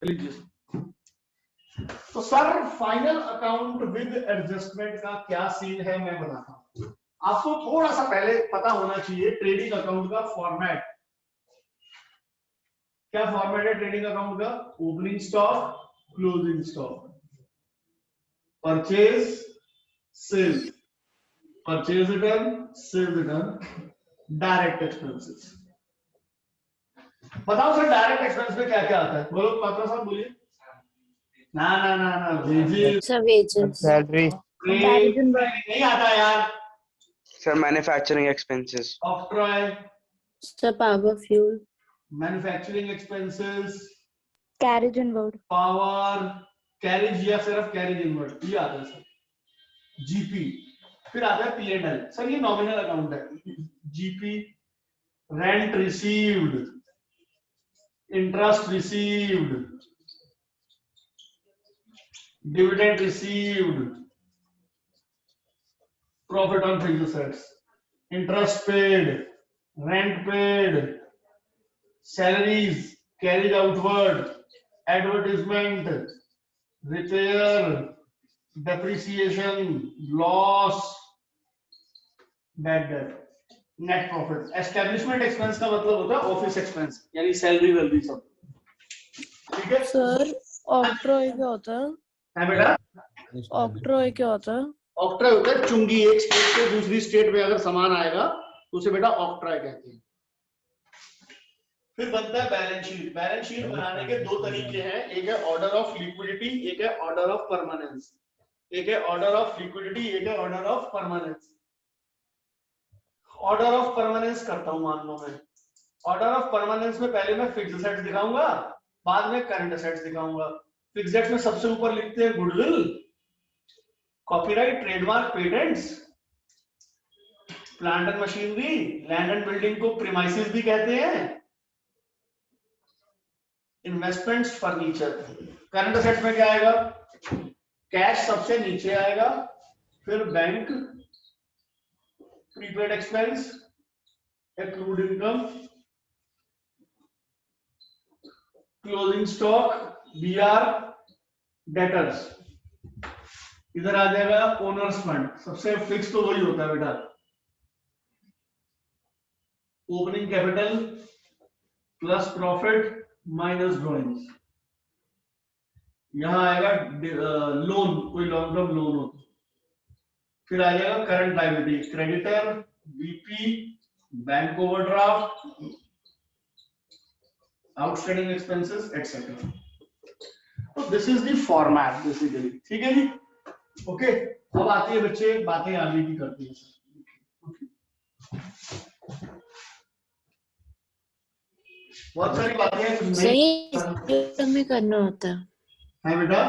लीजिए। तो sir final account with adjustment का क्या सीन है मैं बताता हूं। आपको थोड़ा सा पहले पता होना चाहिए ट्रेडिंग अकाउंट का फॉर्मेट। क्या फॉर्मेट है ट्रेडिंग अकाउंट का? Opening stock, closing stock, purchase, sale, purchase return, sale return, direct expenses. बताओ सर डायरेक्ट एक्सपेंस में क्या क्या आता है? बोलो पात्रा साहब बोलिए। ना ना ना ना वेजेस, सैलरी, नहीं आता यार। Sir manufacturing expenses, octroi, sir power fuel, manufacturing expenses, carriage inward, power, carriage या सिर्फ कैरेज इनवर्ड, ये आता है सर। जीपी, फिर आता है पीएनएल। सर ये नॉमिनल अकाउंट है। GP, rent received, interest received, dividend received, profit on fixed assets, interest paid, rent paid, salaries carried outward, advertisement, repair, depreciation, loss, bad debt, net profit। establishment expense का मतलब होता है office expense, यानी salary वैलरी सब। ठीक है sir octroi क्या होता है? बेटा? ऑक्ट्रॉय क्या होता है? ऑक्ट्रॉय होता है चुंगी। एक स्टेट से दूसरी स्टेट में अगर सामान आएगा तो उसे बेटा ऑक्ट्रॉय कहते हैं। फिर बनता है बैलेंस शीट। बैलेंस शीट बनाने के दो तरीके हैं, एक है ऑर्डर ऑफ लिक्विडिटी, एक है ऑर्डर ऑफ परमानेंस। एक है ऑर्डर ऑफ लिक्विडिटी, एक है order of permanence. Order of permanence करता हूं मान लो मैं। ऑर्डर ऑफ परमानेंस में पहले मैं फिक्स्ड असेट्स दिखाऊंगा, बाद में करंट असेट्स दिखाऊंगा। फिक्स्ड असेट्स में सबसे ऊपर लिखते हैं goodwill, copyright, trademark, patents, plant and machinery, land and building को प्रीमाइसेस भी कहते हैं, इन्वेस्टमेंट्स, फर्नीचर। करंट असेट्स में क्या आएगा? कैश सबसे नीचे आएगा, फिर bank, prepaid expense, accrued income, closing stock, BR, debtors. इधर आ जाएगा ओनर्स फंड। सबसे फिक्स तो वही होता है बेटा, opening capital plus profit minus drawings. यहां आएगा लोन, कोई लॉन्ग टर्म लोन हो। फिर आ जाएगा current liability, creditor, BP, bank overdraft, outstanding expenses etcetera. तो this is the format basically. ठीक है जी, ओके। अब आती है बच्चे बातें आगे की करती है। बहुत सारी बातें सही में करना होता है बेटा।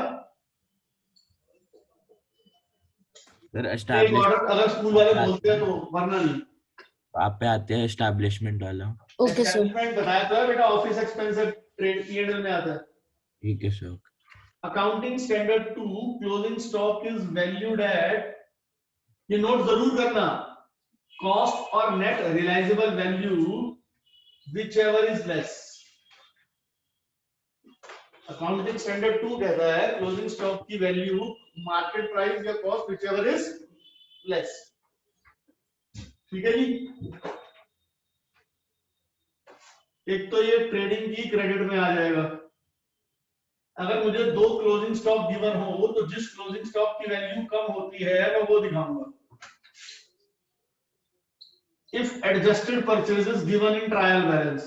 अगर स्कूल वाले बोलते हैं तो, वरना नहीं। आप पे आते हैं एस्टैब्लिशमेंट वाला। Okay sir. एस्टैब्लिशमेंट बताया तो है बेटा, ऑफिस एक्सपेंस ट्रेड पीएनएल में आता है। ठीक है sir. Accounting standard 2, closing stock is valued at, ये नोट जरूर करना, कॉस्ट और net realisable value whichever is less। Accounting standard 2 कहता है क्लोजिंग स्टॉक की वैल्यू मार्केट प्राइस या कॉस्ट whichever is less। ठीक है जी। एक तो ये ट्रेडिंग की क्रेडिट में आ जाएगा। अगर मुझे दो क्लोजिंग स्टॉक गिवन हो तो जिस क्लोजिंग स्टॉक की वैल्यू कम होती है मैं वो दिखाऊंगा। If adjusted purchases given in trial balance,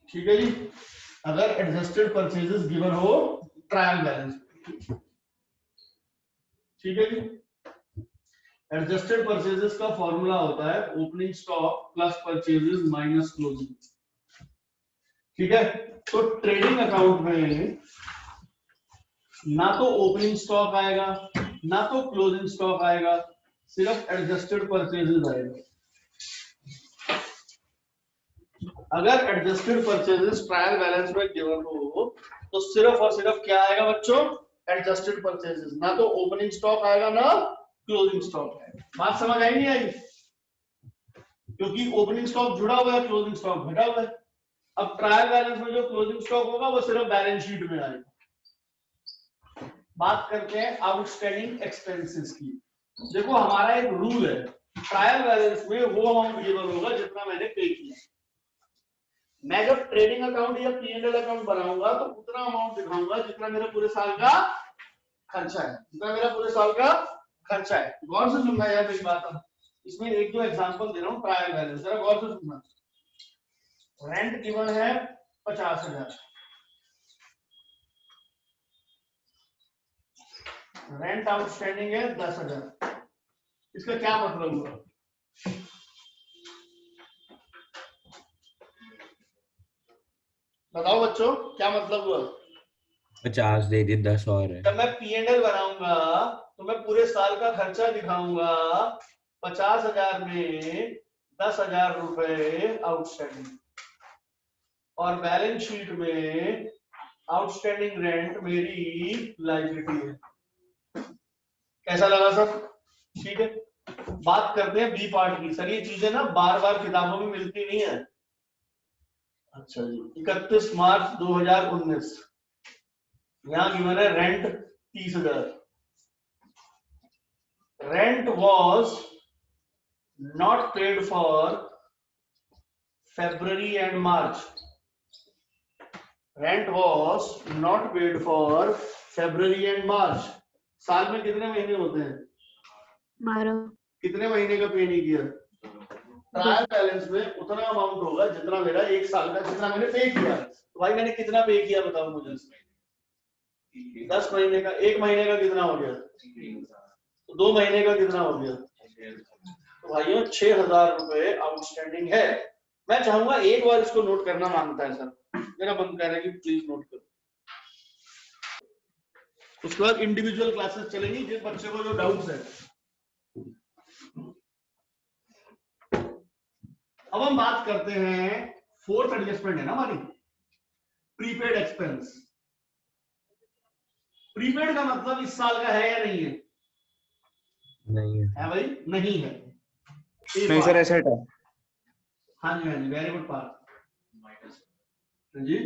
ठीक है जी। अगर एडजस्टेड परचेजेस गिवन हो ट्रायल बैलेंस, ठीक है जी। एडजस्टेड परचेजेस का फॉर्मूला होता है opening stock plus purchases minus closing. ठीक है। तो ट्रेडिंग अकाउंट में ना तो ओपनिंग स्टॉक आएगा ना तो क्लोजिंग स्टॉक आएगा, सिर्फ एडजस्टेड परचेजेस आएगा। अगर एडजस्टेड परचेजेस ट्रायल बैलेंस में गिवन हो तो सिर्फ और सिर्फ क्या आएगा बच्चों? एडजस्टेड परचेजेस, ना तो ओपनिंग स्टॉक आएगा ना क्लोजिंग स्टॉक है। बात समझ आई नहीं आई? क्योंकि ओपनिंग स्टॉक जुड़ा हुआ है, क्लोजिंग स्टॉक घटा हुआ है। अब ट्रायल बैलेंस में जो क्लोजिंग स्टॉक होगा वो सिर्फ बैलेंस शीट में आएगा। बात करते हैं आउटस्टैंडिंग एक्सपेंसेस की। देखो हमारा एक रूल है, ट्रायल बैलेंस में वो अमाउंट गिवन होगा जितना मैंने पे किया। मैं जब ट्रेडिंग अकाउंट या P&L अकाउंट बनाऊंगा तो उतना अमाउंट दिखाऊंगा जितना मेरा पूरे साल का खर्चा है, जितना मेरा पूरे साल का खर्चा है। गौर से सुनना यार मेरी बात, इसमें एक दो एग्जांपल दे रहा हूँ ट्रायल बैलेंस, जरा गौर से सुनना। रेंट गिवन है 50,000, रेंट आउटस्टैंडिंग है 10,000। इसका क्या मतलब हुआ? बताओ बच्चों, क्या मतलब हुआ? 50 दे दिए, 10 और है। जब मैं P&L बनाऊंगा तो मैं पूरे साल का खर्चा दिखाऊंगा, 50,000 में 10,000 रुपए आउटस्टैंडिंग, और बैलेंस शीट में आउटस्टैंडिंग रेंट मेरी लायबिलिटी है। कैसा लगा सर? ठीक है, बात करते हैं बी पार्ट की। सर ये चीजें ना बार बार किताबों में मिलती नहीं है। अच्छा जी, 31 मार्च 2019, यहां गिवन है rent 30,000। Rent was not paid for February and March. Rent was not paid for February and March. साल में कितने महीने होते हैं? 12। कितने महीने का पे नहीं किया? ट्रायल बैलेंस में उतना अमाउंट होगा जितना मेरा एक साल का, जितना मैंने पे किया। तो भाई मैंने कितना पे किया बताओ मुझे? 10 महीने का। 1 महीने का कितना हो गया? तो 2 महीने का कितना हो गया? तो भाइयों 6,000 रुपए आउटस्टैंडिंग है। मैं चाहूंगा एक बार इसको नोट करना मांगता है सर, मेरा मन कह रहा है कि प्लीज नोट करो। उसके बाद इंडिविजुअल क्लासेस चलेंगी जिस बच्चे को जो डाउट्स है। अब हम बात करते हैं, फोर्थ एडजस्टमेंट है ना हमारी, प्रीपेड एक्सपेंस। प्रीपेड का मतलब इस साल का है या नहीं है? नहीं है। है भाई? नहीं है। नहीं सर, एसेट है। हाँ जी, हाँ जी, वेरी गुड पार्ट जी।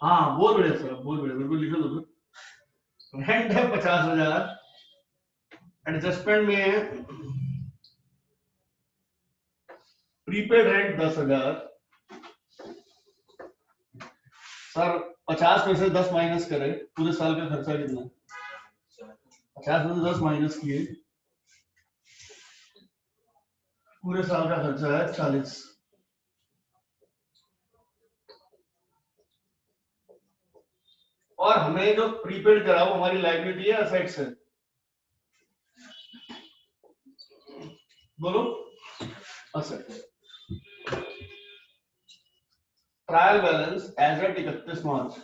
हाँ बहुत बढ़िया सर, बहुत बढ़िया, बिल्कुल लिखो दो। रेंट है 50,000, एडजस्टमेंट में है प्रीपेड रेंट 10,000। सर 50 में से 10 माइनस करें, पूरे साल का खर्चा कितना? 50 में से 10 माइनस किए, पूरे साल का खर्चा है 40। और हमें जो प्रीपेड करा वो हमारी लायबिलिटी है, असेट्स है। बोलो, asset. Trial balance as at 31 March.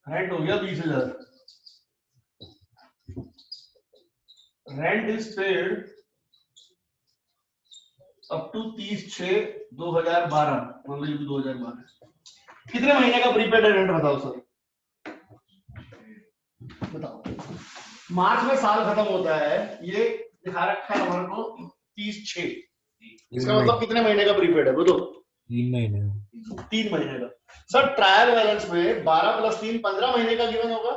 Rent हो गया 20,000। Rent is paid up to 30/6/2012, मतलब 2012। कितने महीने का प्रीपेड रेंट बताओ सर? बताओ। मार्च में साल खत्म होता है, ये दिखा रखा है हमारे को 30/6। इसका मतलब कितने महीने का प्रीपेड है बताओ? 3 महीने। 3 महीने का। सर ट्रायल बैलेंस में 12 + 3 15 महीने का गिवन होगा।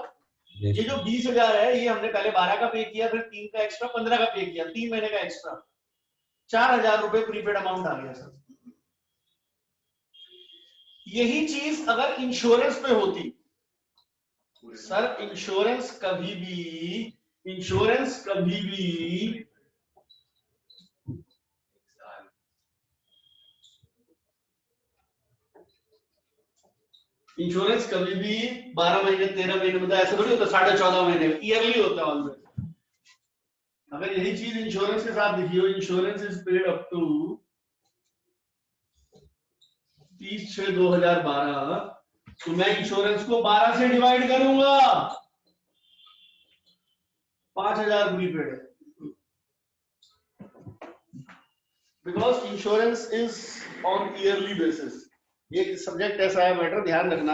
ये जो 20,000 है ये हमने पहले 12 का पे किया, फिर 3 का एक्स्ट्रा 15 का पे किया, 3 महीने का एक्स्ट्रा, 4,000 रुपए प्रीपेड अमाउंट आ गया सर। यही चीज अगर इंश्योरेंस पे होती सर, इंश्योरेंस कभी भी इंश्योरेंस कभी भी 12 महीने 13 महीने मतलब ऐसा थोड़ी होता, 14.5 महीने ईयरली होता है ऑलवेज। अगर यही चीज इंश्योरेंस के साथ दिखी हो, insurance is paid up to 30/6/2012, तो मैं इंश्योरेंस को 12 से डिवाइड करूंगा, 5,000 प्रीपेड है। Because insurance is on yearly basis. ये सब्जेक्ट ऐसा है, मैटर ध्यान रखना।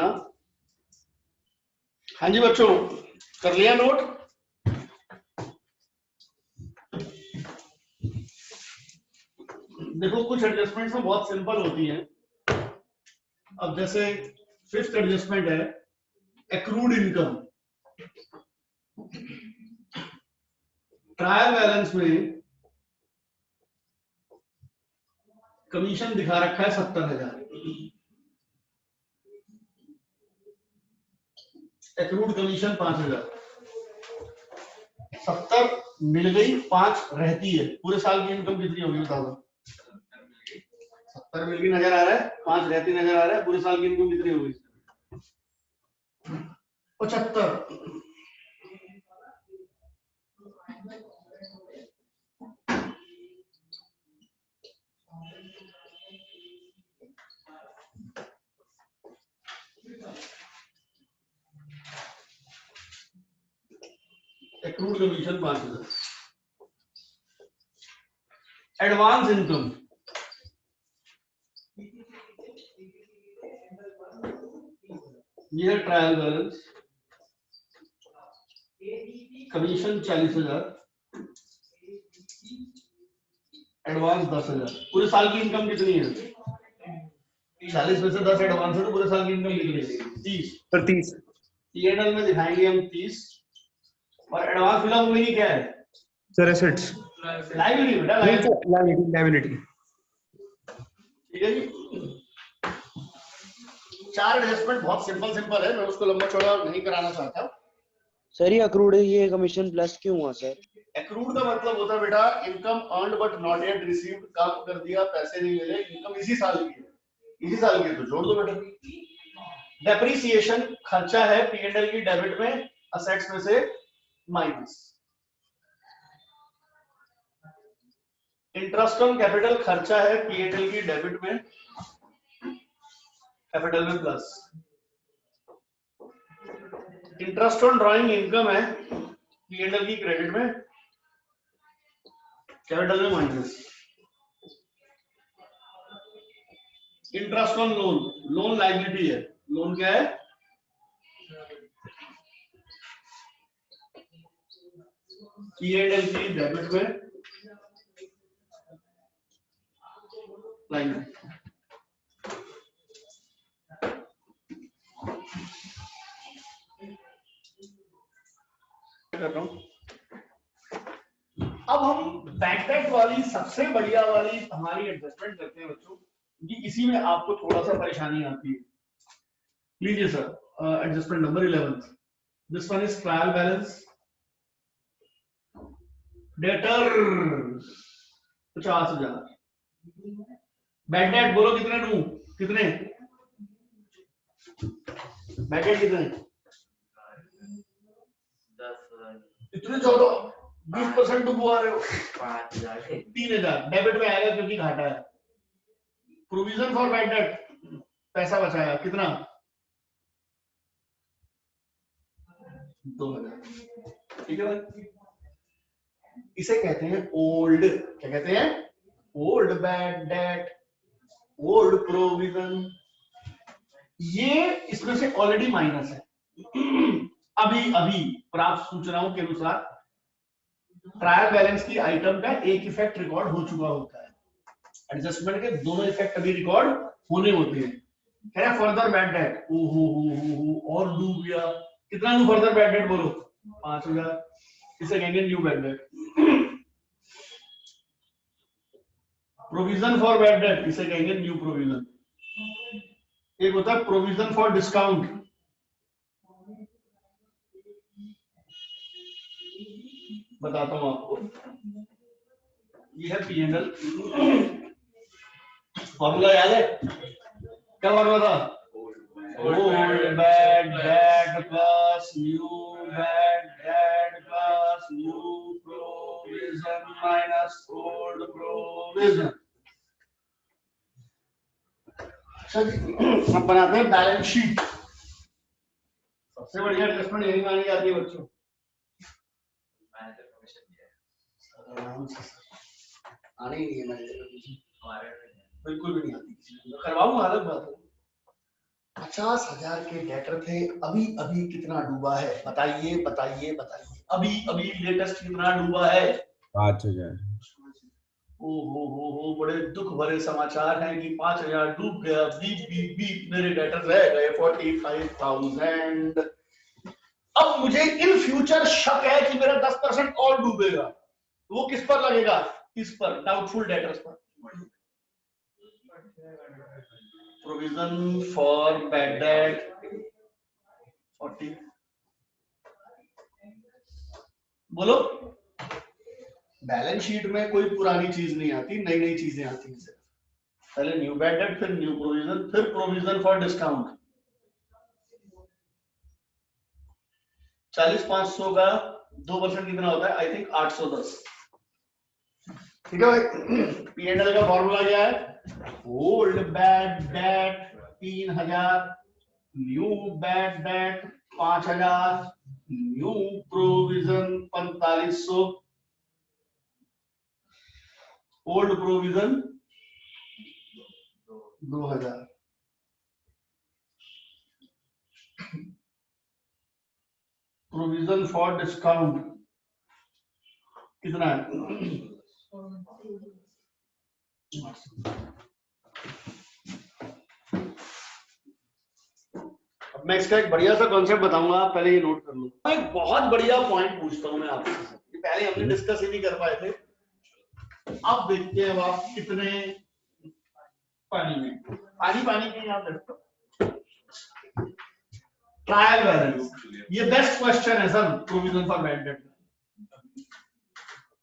हाँ जी बच्चों, कर लिया नोट? देखो कुछ एडजस्टमेंट्स में बहुत सिंपल होती हैं। अब जैसे फिफ्थ एडजस्टमेंट है एक्रूड इनकम। ट्रायल बैलेंस में कमीशन दिखा रखा है 70,000, एक्रूड कमीशन 5,000। 70 मिल गई, 5 रहती है, पूरे साल की इनकम कितनी होगी बता दो? 70 मिल गई नजर आ रहा है, 5 रहती नजर आ रहा है, पूरे साल की इनकम कितनी होगी? 75। Accrued commission 5,000। एडवांस इनकम ये है ट्रायल बैलेंस, कमीशन 40,000, एडवांस 10,000। पूरे साल की इनकम कितनी है? 40 में से 10 एडवांस है तो पूरे साल की इनकम कितनी है? 30। सर 30। P&L में दिखाएंगे हम 30। और एडवांस मिला वो ही क्या है? Sir assets. लायबिलिटी बेटा, लायबिलिटी। लायबिलिटी। ठीक है जी। 4 एडजस्टमेंट बहुत सिंपल सिंपल है, मैं उसको लंबा चौड़ा नहीं कराना चाहता। सर ये अक्रूड ये कमीशन प्लस क्यों हुआ सर? एक्रूड का मतलब होता है बेटा income earned but not yet received. काम कर दिया, पैसे नहीं मिले, इनकम इसी साल की है, इसी साल की तो जोड़ दो बेटा। डेप्रिसिएशन खर्चा है P&L की डेबिट में, असेट्स में से माइनस। इंटरेस्ट ऑन कैपिटल खर्चा है P&L की डेबिट में, कैपिटल में plus. Interest on drawing income है P&L की क्रेडिट में, कैपिटल में minus. Interest on loan, loan liability है, लोन क्या है? P&L की डेबिट में, लाइन कर रहा हूं। अब हम बैकडेट वाली सबसे बढ़िया वाली हमारी एडजस्टमेंट करते हैं बच्चों, कि इसी में आपको थोड़ा सा परेशानी आती है। लीजिए sir adjustment number 11, this one is trial balance. Debtor 50,000, bad debt बोलो कितने डू, कितने बैड डेट कितने? 10,000। इतने ज्यादा 20% डुबवा रहे हो। 5,000। 3,000 डेबिट में आएगा क्योंकि घाटा है। प्रोविजन फॉर बैड डेट पैसा बचाया कितना? 2,000। ठीक है भाई, इसे कहते हैं ओल्ड, क्या कहते हैं? Old bad debt, old provision. ये इसमें से ऑलरेडी माइनस है। अभी प्राप्त सूचनाओं के अनुसार ट्रायल बैलेंस की आइटम का एक इफेक्ट रिकॉर्ड हो चुका होता है, एडजस्टमेंट के दोनों इफेक्ट अभी रिकॉर्ड होने होते हैं। कह रहा फर्दर बैड डेट, ओहो और डूब गया। कितना न्यू फर्दर बैड डेट बोलो? 5,000। इसे कहेंगे new bad debt. Provision for bad debt इसे कहेंगे न्यू प्रोविजन। एक होता है प्रोविजन फॉर डिस्काउंट, बताता हूं आपको। ये है P&L फॉर्मूला, याद है क्या फॉर्मूला था? Old bad debt plus new bad debt plus new provision minus old provision. अब बनाते हैं बैलेंस शीट। सबसे बढ़िया एडजस्टमेंट यही मानी जाती है बच्चों। आने ही नहीं है मैनेजर, बिल्कुल भी नहीं आती। करवाऊंगा, अलग बात है। 50,000 के डेटर थे, अभी अभी कितना डूबा है बताइए बताइए बताइए, अभी अभी लेटेस्ट कितना डूबा है? 5,000। ओ हो, बड़े दुख भरे समाचार हैं कि 5,000 डूब गया। बीप बीप बीप, मेरे डेटर रह गए 45,000। अब मुझे इन फ्यूचर शक है कि मेरा 10% और डूबेगा, तो वो किस पर लगेगा? इस पर, डाउटफुल डेटर्स पर। Provision for bad debt 40। बोलो, बैलेंस शीट में कोई पुरानी चीज नहीं आती, नई नई चीजें आती हैं सिर्फ। पहले न्यू बैड डेट, फिर न्यू प्रोविजन, फिर प्रोविजन फॉर डिस्काउंट। 40,500 का 2% कितना होता है? I think 810। ठीक है भाई। P&L का फॉर्मूला क्या है? Old bad debt 3,000, new bad debt 5,000, new provision 4,500, old provision 2,000। Provision for discount कितना है? अब मैं इसका एक बढ़िया सा कॉन्सेप्ट बताऊंगा, आप पहले ये नोट कर लो। एक बहुत बढ़िया पॉइंट पूछता हूं मैं आपसे, ये पहले हमने डिस्कस ही नहीं कर पाए थे। अब देखते हैं आप कितने पानी में, पानी के यहाँ देखो। ट्रायल बैलेंस, ये बेस्ट क्वेश्चन है sir provision for bad debt.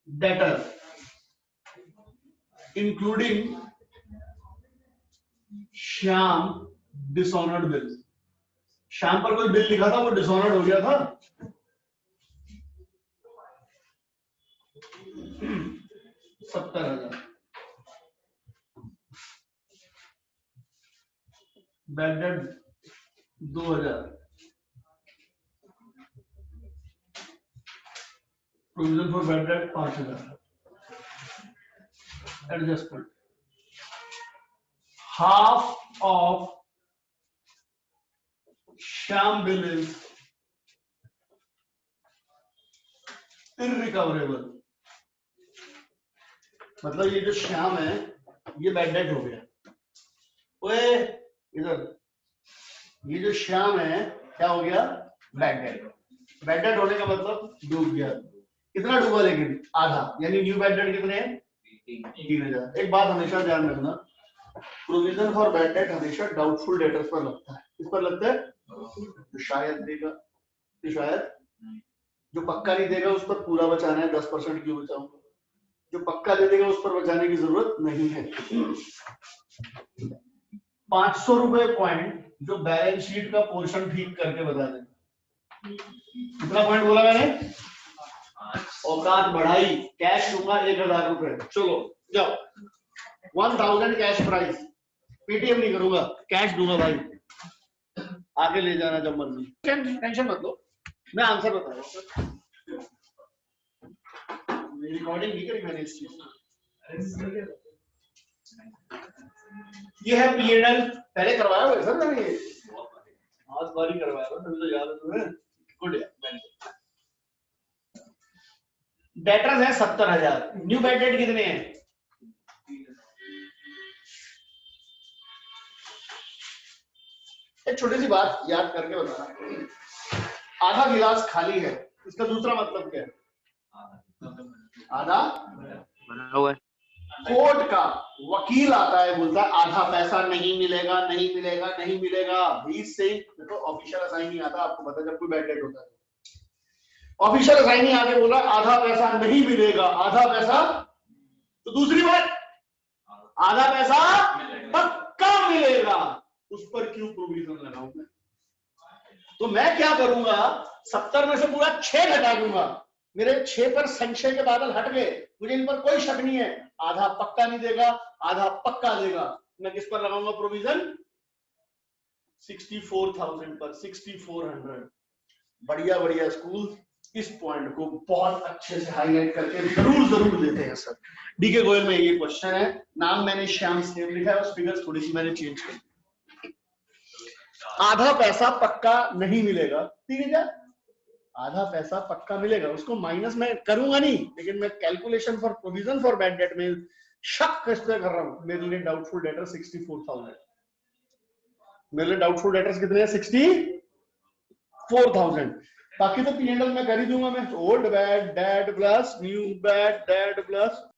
Debtor including Shyam dishonoured bill. Shyam पर कोई बिल लिखा था, वो डिसऑनर्ड हो गया था। 70,000। Bad debt 2,000। Provision for bad debt 5,000। Adjustment, half of Shyam bill is irrecoverable। मतलब ये जो श्याम है ये बैड डेट हो गया। ओए इधर, ये जो श्याम है क्या हो गया? Bad debt. बैड डेट होने का मतलब डूब गया। कितना डूबा? लेकिन आधा, यानी न्यू बैड डेट कितने हैं? 3,000। एक बात हमेशा ध्यान रखना, प्रोविजन फॉर बैड डेट हमेशा डाउटफुल डेटर्स पर लगता है। किस पर लगता है? जो शायद देगा, जो शायद, जो पक्का नहीं देगा उस पर पूरा बचाना है। 10% क्यों बचाऊंगा? जो पक्का दे देगा उस पर बचाने की जरूरत नहीं है। 500 रुपए पॉइंट जो बैलेंस शीट का पोर्शन ठीक करके बता देगा। कितना पॉइंट बोला मैंने? औकात बढ़ाई। कैश दूंगा 1,000 रुपए। चलो जाओ, 1,000 कैश प्राइस। पेटीएम नहीं करूंगा, कैश दूंगा भाई, आगे ले जाना जब मर्जी। टेंशन मत लो, मैं आंसर बता रहा हूँ। रिकॉर्डिंग नहीं करी मैंने इस चीज। ये है P&L। पहले करवाया हुआ है सर मैंने, ये आज बारी करवाया था, तभी तो याद है तुम्हें। गुड है। डेटर्स है 70,000। न्यू बैड डेट कितने हैं? एक छोटी सी बात याद करके बताना, आधा गिलास खाली है, इसका दूसरा मतलब क्या है? आधा बना हुआ है। कोर्ट का वकील आता है, बोलता है आधा पैसा नहीं मिलेगा, नहीं मिलेगा, नहीं मिलेगा। से देखो, ऑफिशियल असाइन नहीं आता, आपको पता जब कोई बैड डेट होता है ऑफिशियल असाइन नहीं आके बोला आधा पैसा नहीं मिलेगा, आधा पैसा। तो दूसरी बात, आधा पैसा पक्का मिलेगा, उस पर क्यों प्रोविजन लगाऊं मैं? तो मैं क्या करूंगा, 70 में से पूरा 6 घटा दूंगा। मेरे 6 पर संशय के बादल हट गए, मुझे इन पर कोई शक नहीं है। आधा पक्का नहीं देगा, आधा पक्का देगा। मैं किस पर लगाऊंगा प्रोविजन? 64,000 पर, 6,400। बढ़िया बढ़िया स्कूल इस पॉइंट को बहुत अच्छे से हाईलाइट करके जरूर देते हैं सर। डीके गोयल में ये क्वेश्चन है, नाम मैंने श्याम सेम लिखा है, बस फिगर्स थोड़ी सी मैंने चेंज की। आधा पैसा पक्का नहीं मिलेगा, ठीक है क्या? आधा पैसा पक्का मिलेगा, उसको माइनस मैं करूंगा नहीं, लेकिन मैं calculation for provision for bad debt में शक किससे कर रहा हूं। मेरे लिए डाउटफुल डेटर 64,000, मेरे लिए डाउटफुल डेटर्स कितने हैं? 64,000। बाकी तो P&L मैं कर ही दूंगा, मैं old bad debt plus new bad debt plus